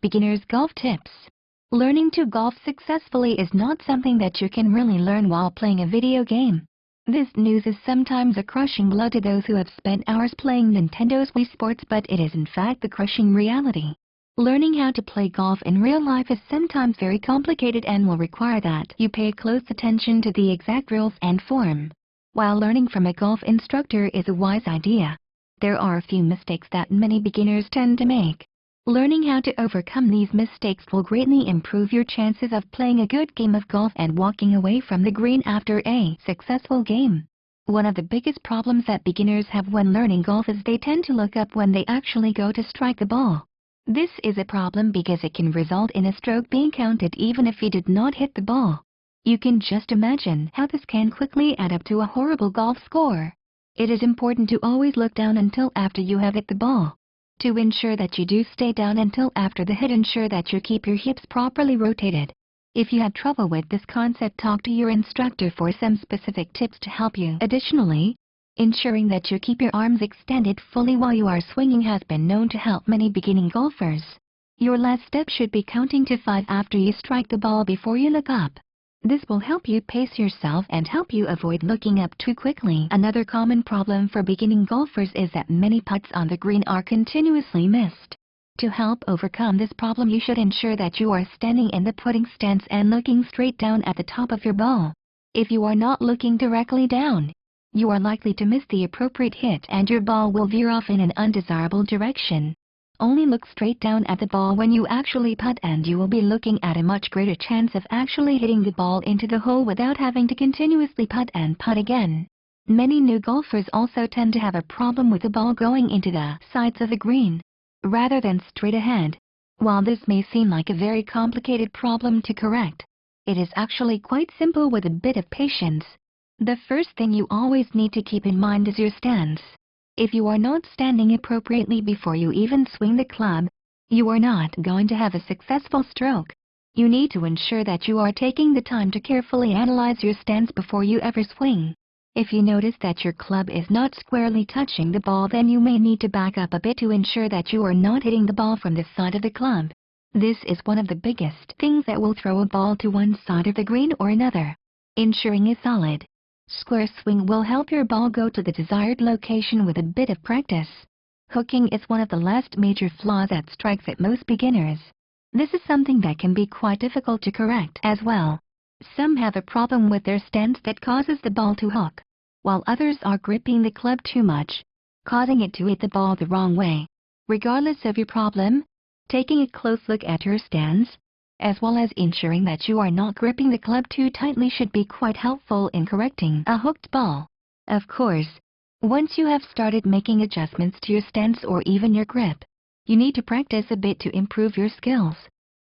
Beginner's golf tips. Learning to golf successfully is not something that you can really learn while playing a video game. This news is sometimes a crushing blow to those who have spent hours playing Nintendo's Wii Sports, but it is in fact the crushing reality. Learning how to play golf in real life is sometimes very complicated and will require that you pay close attention to the exact rules and form. While learning from a golf instructor is a wise idea, there are a few mistakes that many beginners tend to make. Learning how to overcome these mistakes will greatly improve your chances of playing a good game of golf and walking away from the green after a successful game. One of the biggest problems that beginners have when learning golf is they tend to look up when they actually go to strike the ball. This is a problem because it can result in a stroke being counted even if you did not hit the ball. You can just imagine how this can quickly add up to a horrible golf score. It is important to always look down until after you have hit the ball. To ensure that you do stay down until after the hit, ensure that you keep your hips properly rotated. If you have trouble with this concept, talk to your instructor for some specific tips to help you. Additionally, ensuring that you keep your arms extended fully while you are swinging has been known to help many beginning golfers. Your last step should be counting to 5 after you strike the ball before you look up. This will help you pace yourself and help you avoid looking up too quickly. Another common problem for beginning golfers is that many putts on the green are continuously missed. To help overcome this problem, you should ensure that you are standing in the putting stance and looking straight down at the top of your ball. If you are not looking directly down, you are likely to miss the appropriate hit and your ball will veer off in an undesirable direction. Only look straight down at the ball when you actually putt and you will be looking at a much greater chance of actually hitting the ball into the hole without having to continuously putt and putt again. Many new golfers also tend to have a problem with the ball going into the sides of the green, rather than straight ahead. While this may seem like a very complicated problem to correct, it is actually quite simple with a bit of patience. The first thing you always need to keep in mind is your stance. If you are not standing appropriately before you even swing the club, you are not going to have a successful stroke. You need to ensure that you are taking the time to carefully analyze your stance before you ever swing. If you notice that your club is not squarely touching the ball, then you may need to back up a bit to ensure that you are not hitting the ball from the side of the club. This is one of the biggest things that will throw a ball to one side of the green or another. Ensuring a solid, square swing will help your ball go to the desired location with a bit of practice. Hooking is one of the last major flaws that strikes at most beginners. This is something that can be quite difficult to correct as well. Some have a problem with their stance that causes the ball to hook, while others are gripping the club too much, causing it to hit the ball the wrong way. Regardless of your problem, taking a close look at your stance, as well as ensuring that you are not gripping the club too tightly, should be quite helpful in correcting a hooked ball. Of course, once you have started making adjustments to your stance or even your grip, you need to practice a bit to improve your skills.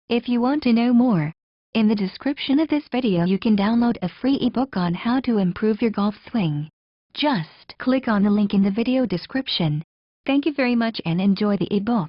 If you want to know more, in the description of this video you can download a free ebook on how to improve your golf swing. Just click on the link in the video description. Thank you very much and enjoy the ebook.